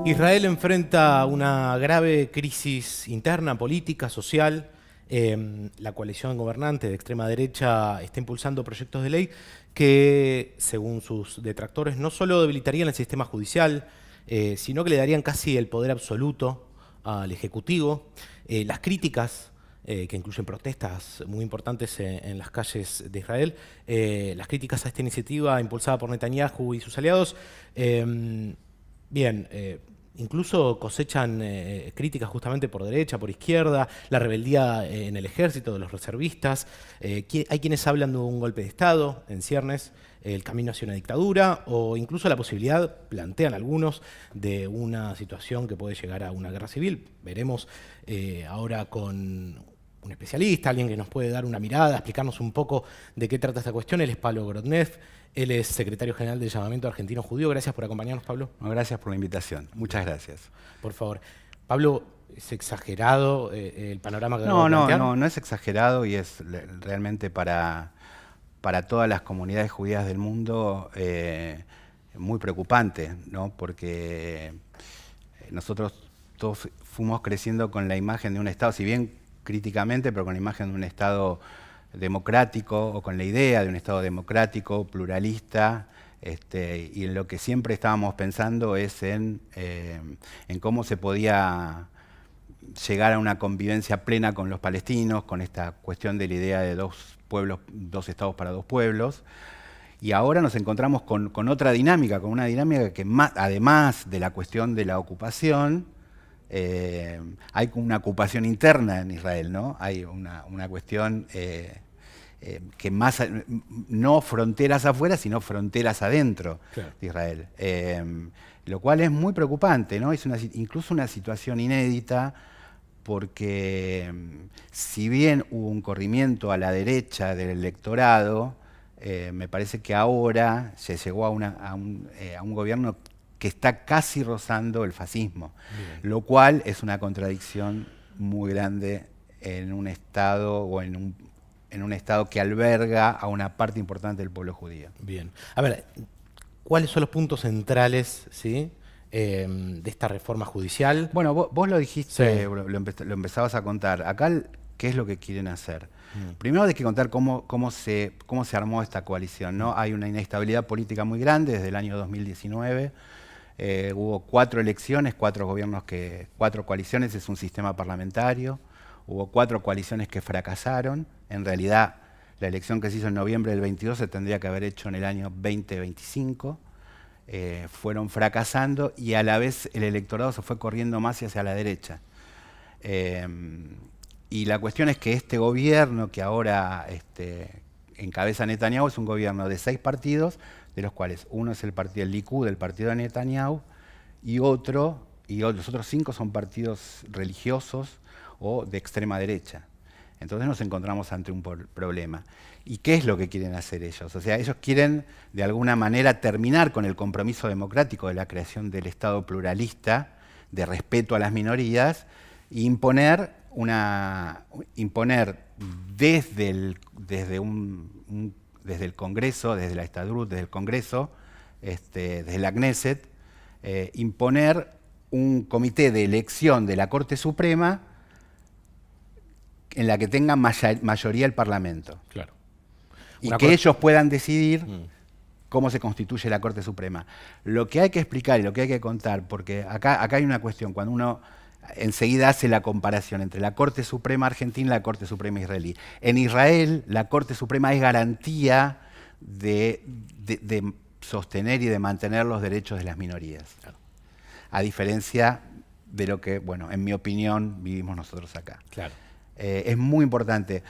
Israel enfrenta una grave crisis interna, política, social. La coalición gobernante de extrema derecha está impulsando proyectos de ley que, según sus detractores, no solo debilitarían el sistema judicial, sino que le darían casi el poder absoluto al Ejecutivo. Las críticas, que incluyen protestas muy importantes en las calles de Israel, las críticas a esta iniciativa impulsada por Netanyahu y sus aliados, incluso cosechan críticas justamente por derecha, por izquierda, la rebeldía en el ejército de los reservistas. Hay quienes hablan de un golpe de Estado en ciernes, el camino hacia una dictadura, o incluso la posibilidad, plantean algunos, de una situación que puede llegar a una guerra civil. Veremos ahora con un especialista, alguien que nos puede dar una mirada, explicarnos un poco de qué trata esta cuestión. Él es Pablo Grodnev. Él es secretario general del Llamamiento Argentino Judío. Gracias por acompañarnos, Pablo. No, gracias por la invitación. Muchas gracias. Por favor. Pablo, ¿es exagerado el panorama que acabo de plantear? No es exagerado y es realmente para todas las comunidades judías del mundo muy preocupante, ¿no? Porque nosotros todos fuimos creciendo con la imagen de un Estado, si bien críticamente, pero con la imagen de un Estado democrático, o con la idea de un Estado democrático, pluralista, y en lo que siempre estábamos pensando es en cómo se podía llegar a una convivencia plena con los palestinos, con esta cuestión de la idea de dos pueblos, dos estados para dos pueblos. Y ahora nos encontramos con otra dinámica, con una dinámica que además de la cuestión de la ocupación, hay una ocupación interna en Israel, ¿no? Hay una cuestión que más, no fronteras afuera, sino fronteras adentro, claro, de Israel. Lo cual es muy preocupante, ¿no? Es incluso una situación inédita, porque si bien hubo un corrimiento a la derecha del electorado, me parece que ahora se llegó a un gobierno que está casi rozando el fascismo, bien, lo cual es una contradicción muy grande en un Estado o en un Estado que alberga a una parte importante del pueblo judío. Bien. A ver, ¿cuáles son los puntos centrales, ¿sí?, de esta reforma judicial? Bueno, vos lo dijiste, sí, lo empezabas a contar. Acá, ¿qué es lo que quieren hacer? Primero hay que contar cómo se armó esta coalición, ¿no? Hay una inestabilidad política muy grande desde el año 2019. Hubo 4 elecciones, 4 gobiernos, 4 coaliciones, es un sistema parlamentario. Hubo 4 coaliciones que fracasaron. En realidad, la elección que se hizo en noviembre del 22 se tendría que haber hecho en el año 2025. Fueron fracasando y a la vez el electorado se fue corriendo más hacia la derecha. Y la cuestión es que este gobierno que ahora encabeza Netanyahu es un gobierno de 6 partidos, de los cuales uno es el partido del Likud, el partido de Netanyahu, y los otros 5 son partidos religiosos o de extrema derecha. Entonces nos encontramos ante un problema. ¿Y qué es lo que quieren hacer ellos? O sea, ellos quieren de alguna manera terminar con el compromiso democrático de la creación del Estado pluralista, de respeto a las minorías, e imponer desde el Congreso, desde la Estadrut, desde el Congreso, desde la Knesset, imponer un comité de elección de la Corte Suprema en la que tenga mayoría el Parlamento. Claro. Y que ellos puedan decidir cómo se constituye la Corte Suprema. Lo que hay que explicar y lo que hay que contar, porque acá hay una cuestión, cuando uno enseguida hace la comparación entre la Corte Suprema argentina y la Corte Suprema israelí. En Israel, la Corte Suprema es garantía de sostener y de mantener los derechos de las minorías. Claro. A diferencia de lo que, bueno, en mi opinión, vivimos nosotros acá. Claro. Es muy importante,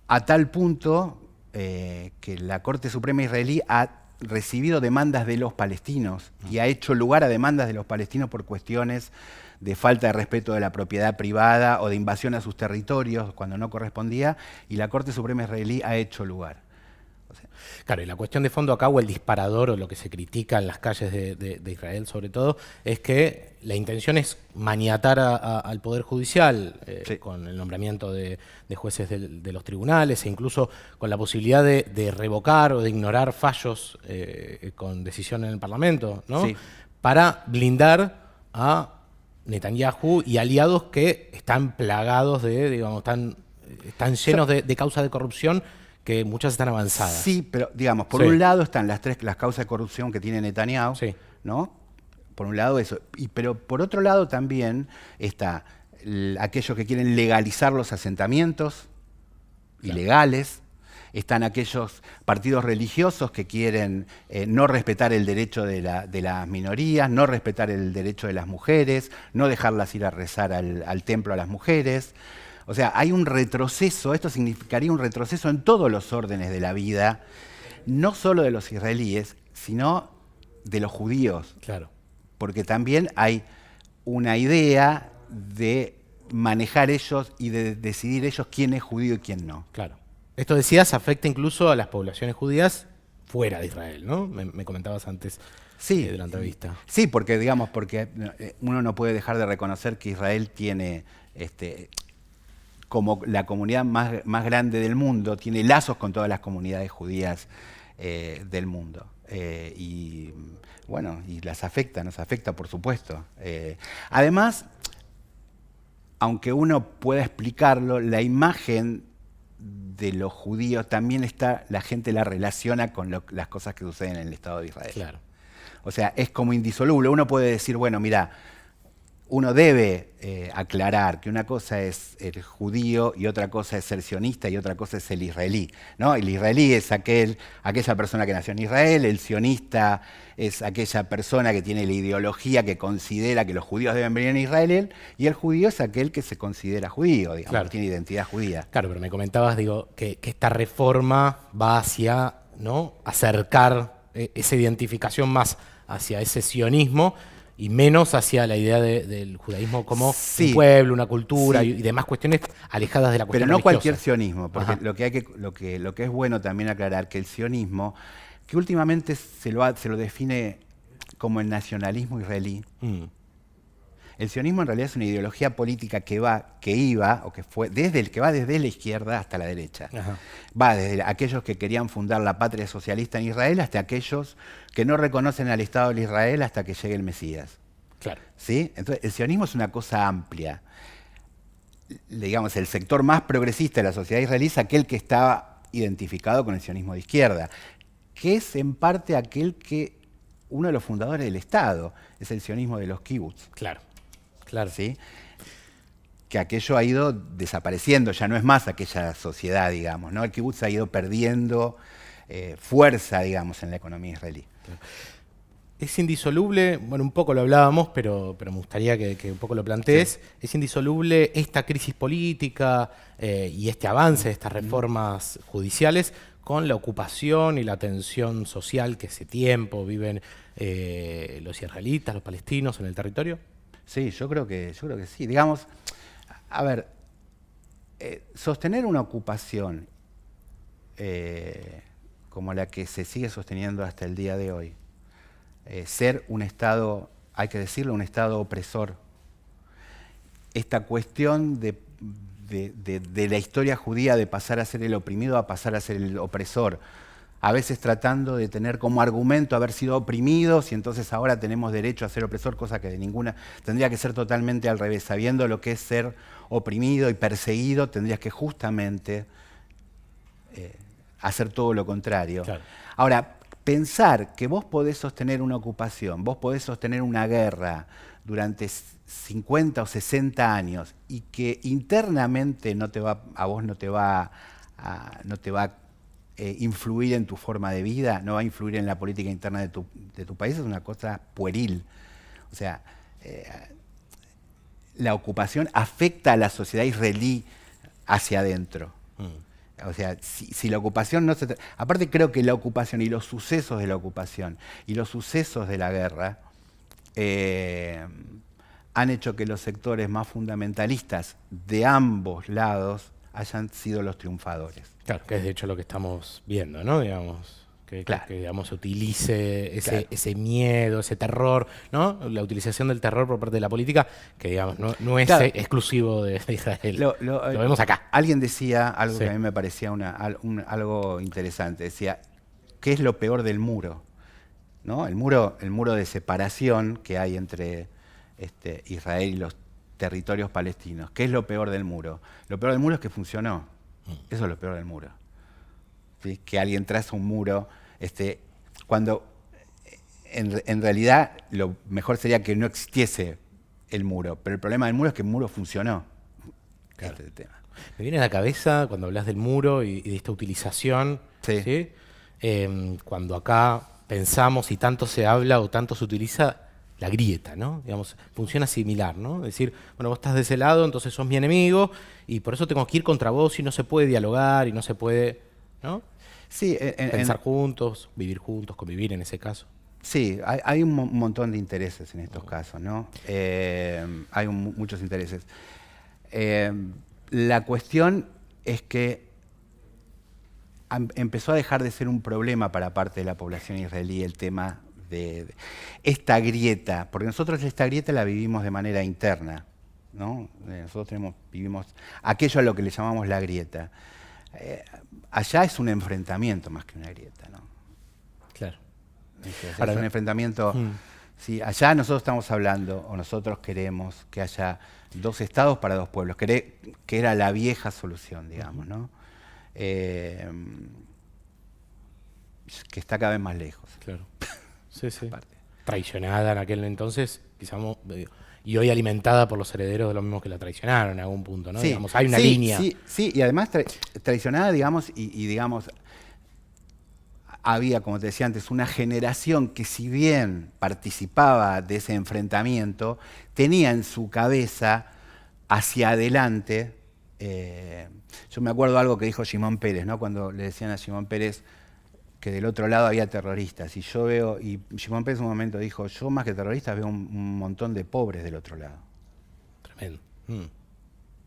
a tal punto que la Corte Suprema israelí ha recibido demandas de los palestinos y ha hecho lugar a demandas de los palestinos por cuestiones de falta de respeto de la propiedad privada o de invasión a sus territorios cuando no correspondía, y la Corte Suprema israelí ha hecho lugar. O sea, claro, y la cuestión de fondo acá, o el disparador, o lo que se critica en las calles de Israel sobre todo, es que la intención es maniatar al Poder Judicial, sí, con el nombramiento de jueces de los tribunales, e incluso con la posibilidad de revocar o de ignorar fallos con decisión en el Parlamento, ¿no? Sí. para blindar a Netanyahu y aliados que están plagados de, digamos, están llenos de causas de corrupción que muchas están avanzadas. Sí, pero digamos, por Sí. un lado están las causas de corrupción que tiene Netanyahu, Sí. ¿no? Por un lado eso. Pero por otro lado también está aquellos que quieren legalizar los asentamientos ilegales. Están aquellos partidos religiosos que quieren no respetar el derecho de las minorías, no respetar el derecho de las mujeres, no dejarlas ir a rezar al templo a las mujeres. O sea, hay un retroceso, esto significaría un retroceso en todos los órdenes de la vida, no solo de los israelíes, sino de los judíos. Claro. Porque también hay una idea de manejar ellos y de decidir ellos quién es judío y quién no. Claro. Esto decías afecta incluso a las poblaciones judías fuera de Israel, ¿no? Me comentabas antes de la entrevista. Sí, porque digamos, porque uno no puede dejar de reconocer que Israel tiene, como la comunidad más grande del mundo, tiene lazos con todas las comunidades judías del mundo. Y bueno, y nos afecta por supuesto. Además, aunque uno pueda explicarlo, la imagen de los judíos también la gente la relaciona con las cosas que suceden en el Estado de Israel. Claro. O sea, es como indisoluble. Uno puede decir, bueno, mira, uno debe aclarar que una cosa es el judío y otra cosa es el sionista y otra cosa es el israelí, ¿no? El israelí es aquella persona que nació en Israel, el sionista es aquella persona que tiene la ideología que considera que los judíos deben venir en Israel, y el judío es aquel que se considera judío, digamos, Claro. que tiene identidad judía. Claro, pero me comentabas, digo, que esta reforma va hacia, ¿no?, acercar esa identificación más hacia ese sionismo y menos hacia la idea del judaísmo como Sí. un pueblo, una cultura Sí. y demás cuestiones alejadas de la Pero cuestión no religiosa. cualquier sionismo, porque Ajá. lo que es bueno también aclarar que el sionismo, que últimamente se lo define como el nacionalismo israelí. El sionismo en realidad es una ideología política que va desde la izquierda hasta la derecha. Ajá. Va desde aquellos que querían fundar la patria socialista en Israel hasta aquellos que no reconocen al Estado de Israel hasta que llegue el Mesías. Claro. ¿Sí? Entonces, el sionismo es una cosa amplia. Digamos, el sector más progresista de la sociedad israelí es aquel que está identificado con el sionismo de izquierda, que es en parte uno de los fundadores del Estado, es el sionismo de los kibbutz. Claro. Claro. ¿Sí? Que aquello ha ido desapareciendo, ya no es más aquella sociedad, digamos, ¿no? El kibutz ha ido perdiendo fuerza, digamos, en la economía israelí. Es indisoluble, bueno, un poco lo hablábamos, pero me gustaría que un poco lo plantees. Sí. Es indisoluble esta crisis política y este avance de estas reformas judiciales con la ocupación y la tensión social que hace tiempo viven los israelitas, los palestinos en el territorio. Sí, yo creo que sí. Digamos, a ver, sostener una ocupación como la que se sigue sosteniendo hasta el día de hoy, ser un Estado, hay que decirlo, un Estado opresor. Esta cuestión de la historia judía de pasar a ser el oprimido a pasar a ser el opresor, a veces tratando de tener como argumento haber sido oprimidos y entonces ahora tenemos derecho a ser opresor, cosa que de ninguna tendría que ser totalmente al revés. Sabiendo lo que es ser oprimido y perseguido, tendrías que justamente hacer todo lo contrario. Claro. Ahora, pensar que vos podés sostener una ocupación, vos podés sostener una guerra durante 50 o 60 años y que internamente a vos no te va a influir en tu forma de vida, no va a influir en la política interna de tu país, es una cosa pueril. O sea, la ocupación afecta a la sociedad israelí hacia adentro. O sea, si la ocupación no se... Aparte creo que la ocupación y los sucesos de la ocupación y los sucesos de la guerra han hecho que los sectores más fundamentalistas de ambos lados hayan sido los triunfadores. Claro, que es de hecho lo que estamos viendo, ¿no? Digamos, claro. que digamos, se utilice Claro. ese miedo, ese terror, ¿no? La utilización del terror por parte de la política, que digamos, no es Claro. exclusivo de Israel. Lo Lo vemos acá. Alguien decía algo Sí. que a mí me parecía algo interesante. Decía, ¿qué es lo peor del muro? ¿no? El muro de separación que hay entre Israel y los territorios palestinos. ¿Qué es lo peor del muro? Lo peor del muro es que funcionó. Eso es lo peor del muro. ¿Sí? Que alguien traza un muro, cuando en realidad lo mejor sería que no existiese el muro, pero el problema del muro es que el muro funcionó. Claro. Este es el tema. Me viene a la cabeza cuando hablas del muro y de esta utilización, Sí. ¿sí? Cuando acá pensamos y tanto se habla o tanto se utiliza la grieta, ¿no? Digamos, funciona similar, ¿no? Es decir, bueno, vos estás de ese lado, entonces sos mi enemigo y por eso tengo que ir contra vos y no se puede dialogar y no se puede, ¿no? Sí, Pensar juntos, vivir juntos, convivir en ese caso. sí, hay un montón de intereses en estos casos, ¿no? Hay muchos intereses. La cuestión es que empezó a dejar de ser un problema para parte de la población israelí el tema de esta grieta, porque nosotros esta grieta la vivimos de manera interna, ¿no? Nosotros vivimos aquello a lo que le llamamos la grieta. Allá es un enfrentamiento más que una grieta, ¿no? Claro. Es un enfrentamiento. Sí, allá nosotros estamos hablando, o nosotros queremos que haya dos estados para dos pueblos, que era la vieja solución, digamos, ¿no? Que está cada vez más lejos. Claro. Sí, sí. Traicionada en aquel entonces, quizás, y hoy alimentada por los herederos de los mismos que la traicionaron en algún punto, ¿no? Sí, Digamos, hay una sí, línea. Sí, y además traicionada, digamos, y digamos, había, como te decía antes, una generación que si bien participaba de ese enfrentamiento, tenía en su cabeza hacia adelante. Yo me acuerdo algo que dijo Shimon Peres, ¿no? Cuando le decían a Shimon Peres que del otro lado había terroristas. Y Shimon Peres en un momento dijo, yo más que terroristas veo un montón de pobres del otro lado. Tremendo.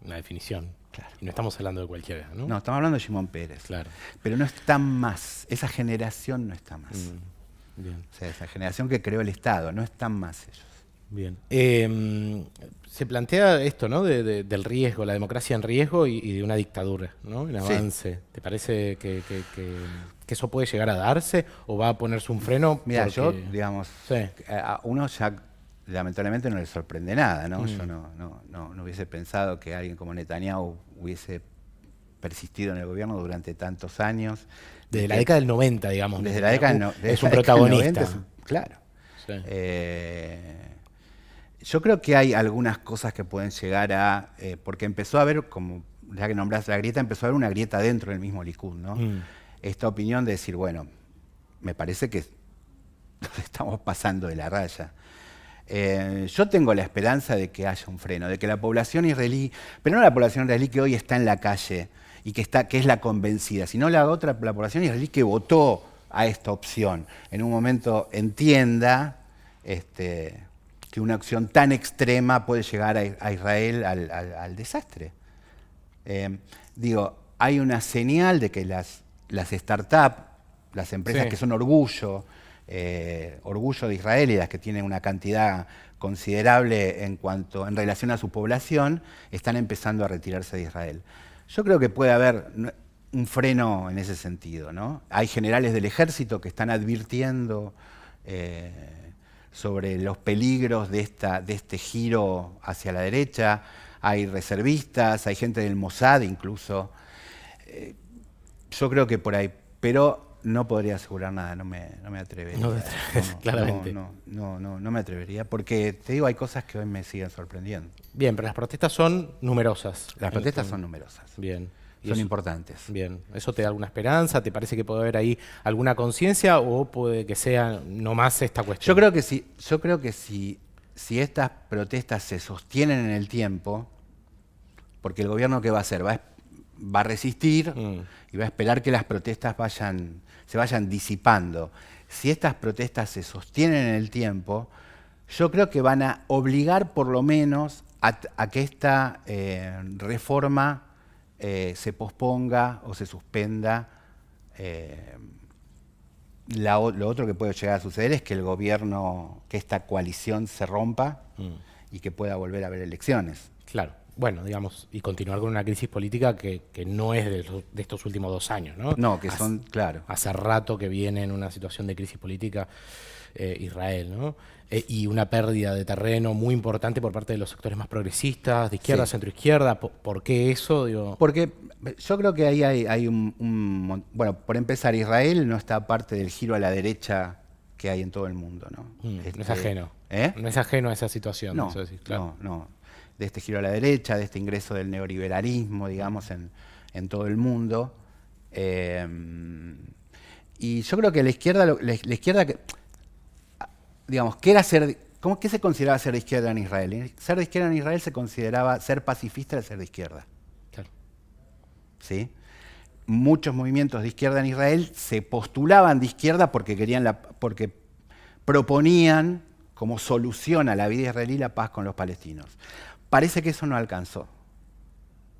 Una definición. Claro. Y no estamos hablando de cualquiera, ¿no? No, estamos hablando de Shimon Peres. Claro. Pero no están más. Esa generación no está más. Bien. O sea, esa generación que creó el Estado, no están más ellos. Bien. Se plantea esto, ¿no? Del riesgo, la democracia en riesgo y de una dictadura, ¿no? En avance. Sí. ¿Te parece que eso puede llegar a darse o va a ponerse un freno? Mira, porque... yo, digamos, sí. A uno ya lamentablemente no le sorprende nada, ¿no? Yo no hubiese pensado que alguien como Netanyahu hubiese persistido en el gobierno durante tantos años. Desde la década del 90, digamos. Desde la década es un protagonista. Claro. Sí. Yo creo que hay algunas cosas que pueden llegar a... porque empezó a haber, como ya que nombraste la grieta, empezó a haber una grieta dentro del mismo Likud, ¿no? Esta opinión de decir, bueno, me parece que nos estamos pasando de la raya. Yo tengo la esperanza de que haya un freno, de que la población israelí, pero no la población israelí que hoy está en la calle y que es la convencida, sino la población israelí que votó a esta opción, en un momento entienda que una acción tan extrema puede llegar a Israel al desastre. Hay una señal de que las startups, las empresas que son orgullo de Israel y las que tienen una cantidad considerable en relación a su población, están empezando a retirarse de Israel. Yo creo que puede haber un freno en ese sentido, ¿no? Hay generales del ejército que están advirtiendo sobre los peligros de este giro hacia la derecha. Hay reservistas, hay gente del Mossad incluso. Yo creo que por ahí, pero no podría asegurar nada, no me atrevería. No te atreves, claramente. No me atrevería, porque te digo, hay cosas que hoy me siguen sorprendiendo. Bien, pero las protestas son numerosas. Las protestas son numerosas. Bien. Son importantes. Bien. ¿Eso te da alguna esperanza? ¿Te parece que puede haber ahí alguna conciencia o puede que sea nomás esta cuestión? Yo creo que si estas protestas se sostienen en el tiempo, porque el gobierno ¿qué va a hacer? Va a resistir y va a esperar que las protestas se vayan disipando. Si estas protestas se sostienen en el tiempo, yo creo que van a obligar por lo menos a que esta reforma se posponga o se suspenda. Lo otro que puede llegar a suceder es que el gobierno, que esta coalición se rompa y que pueda volver a haber elecciones. Claro. Bueno, digamos, y continuar con una crisis política que no es de estos últimos 2 años, ¿no? No, que son, claro. Hace rato que viene en una situación de crisis política. Israel, ¿no? Y una pérdida de terreno muy importante por parte de los sectores más progresistas, de izquierda, Sí. centroizquierda. ¿Por qué eso? Digo, Porque yo creo que ahí hay bueno, por empezar, Israel no está parte del giro a la derecha que hay en todo el mundo, ¿no? no es ajeno. ¿Eh? No es ajeno a esa situación. No, eso decís, claro. no. De este giro a la derecha, de este ingreso del neoliberalismo, digamos, en todo el mundo. Y yo creo que la izquierda, digamos, ¿qué era ser, qué se consideraba ser de izquierda en Israel? Ser de izquierda en Israel se consideraba ser pacifista de ser de izquierda. Claro. ¿Sí? Muchos movimientos de izquierda en Israel se postulaban de izquierda porque porque proponían como solución a la vida israelí la paz con los palestinos. Parece que eso no alcanzó.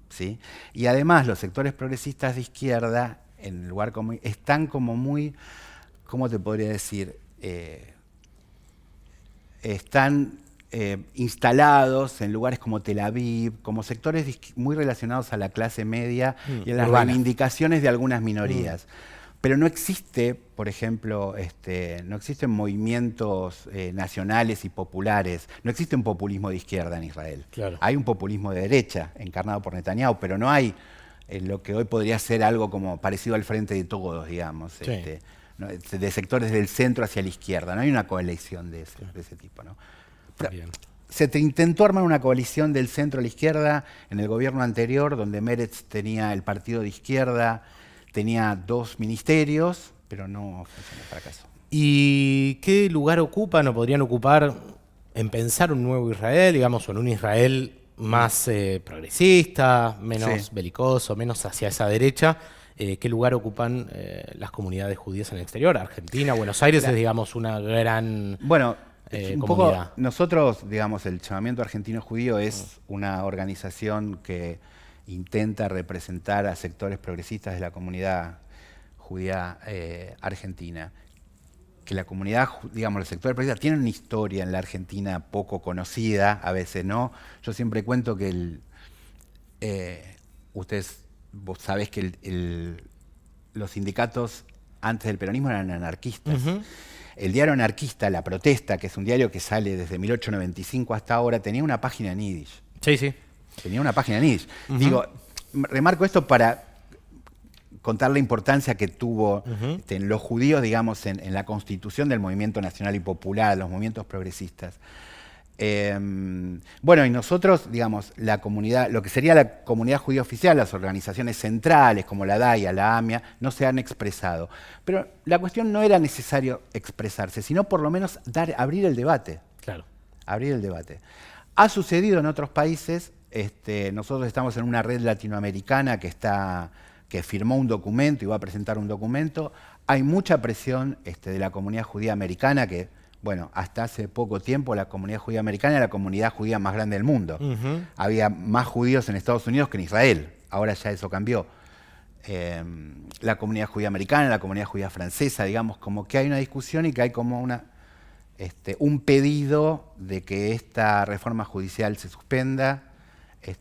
¿Sí? Y además los sectores progresistas de izquierda en el lugar están como muy, ¿cómo te podría decir? Están instalados en lugares como Tel Aviv, como sectores muy relacionados a la clase media y a las reivindicaciones de algunas minorías. Pero no existe, por ejemplo, no existen movimientos nacionales y populares, no existe un populismo de izquierda en Israel. Claro. Hay un populismo de derecha, encarnado por Netanyahu, pero no hay lo que hoy podría ser algo como parecido al Frente de Todos, digamos, Sí. de sectores del centro hacia la izquierda. No hay una coalición de ese tipo, ¿no? Bien. Se intentó armar una coalición del centro a la izquierda en el gobierno anterior, donde Meretz tenía el partido de izquierda, tenía 2 ministerios, pero no funcionó, fracaso. ¿Y qué lugar ocupan o podrían ocupar en pensar un nuevo Israel, digamos, o en un Israel más progresista, menos belicoso, menos hacia esa derecha? ¿Qué lugar ocupan las comunidades judías en el exterior? Argentina, Buenos Aires es, digamos, una gran bueno, un comunidad. poco nosotros, digamos, el Llamamiento Argentino Judío es una organización que intenta representar a sectores progresistas de la comunidad judía argentina. Que la comunidad, digamos, los sectores progresistas tienen una historia en la Argentina poco conocida, a veces no. Yo siempre cuento que vos sabés que los sindicatos antes del peronismo eran anarquistas. El diario anarquista, La Protesta, que es un diario que sale desde 1895 hasta ahora, tenía una página en yiddish. Sí, sí. Tenía una página en yiddish. Digo, remarco esto para contar la importancia que tuvo en los judíos, digamos, en la constitución del movimiento nacional y popular, los movimientos progresistas. Bueno, y nosotros, digamos, la comunidad, lo que sería la comunidad judía oficial, las organizaciones centrales como la DAIA, la AMIA, no se han expresado. Pero la cuestión no era necesario expresarse, sino por lo menos abrir el debate. Claro. Abrir el debate. Ha sucedido en otros países. Nosotros estamos en una red latinoamericana que firmó un documento y va a presentar un documento. Hay mucha presión de la comunidad judía americana que, bueno, hasta hace poco tiempo la comunidad judía americana era la comunidad judía más grande del mundo. Había más judíos en Estados Unidos que en Israel. Ahora ya eso cambió. La comunidad judía americana, la comunidad judía francesa, digamos, como que hay una discusión y que hay como un pedido de que esta reforma judicial se suspenda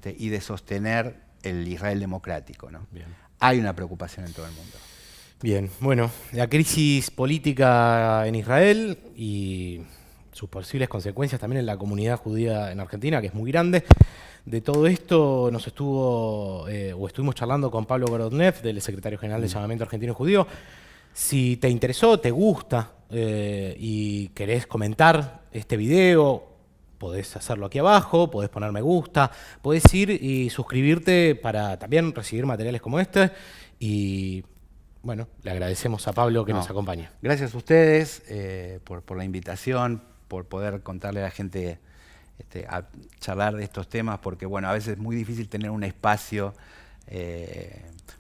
y de sostener el Israel democrático, ¿no? Bien. Hay una preocupación en todo el mundo. Bien, bueno, la crisis política en Israel y sus posibles consecuencias también en la comunidad judía en Argentina, que es muy grande. De todo esto nos estuvimos charlando con Pablo Gorodnev, del secretario general del Llamamiento Argentino Judío. Si te interesó, te gusta y querés comentar este video, podés hacerlo aquí abajo, podés poner me gusta, podés ir y suscribirte para también recibir materiales como este. Y bueno, le agradecemos a Pablo que nos acompaña. Gracias a ustedes por la invitación, por poder contarle a la gente, a charlar de estos temas, porque bueno, a veces es muy difícil tener un espacio,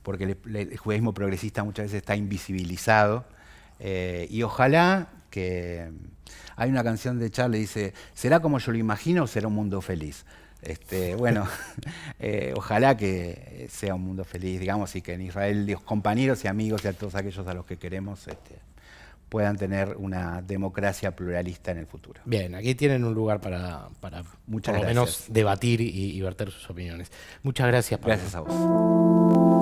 porque el judaísmo progresista muchas veces está invisibilizado, y ojalá que... Hay una canción de Charlie que dice, ¿será como yo lo imagino o será un mundo feliz? Bueno, ojalá que sea un mundo feliz, digamos, y que en Israel los compañeros y amigos y a todos aquellos a los que queremos puedan tener una democracia pluralista en el futuro. Bien, aquí tienen un lugar para por lo menos debatir y verter sus opiniones. Muchas gracias, Pablo. Gracias a vos.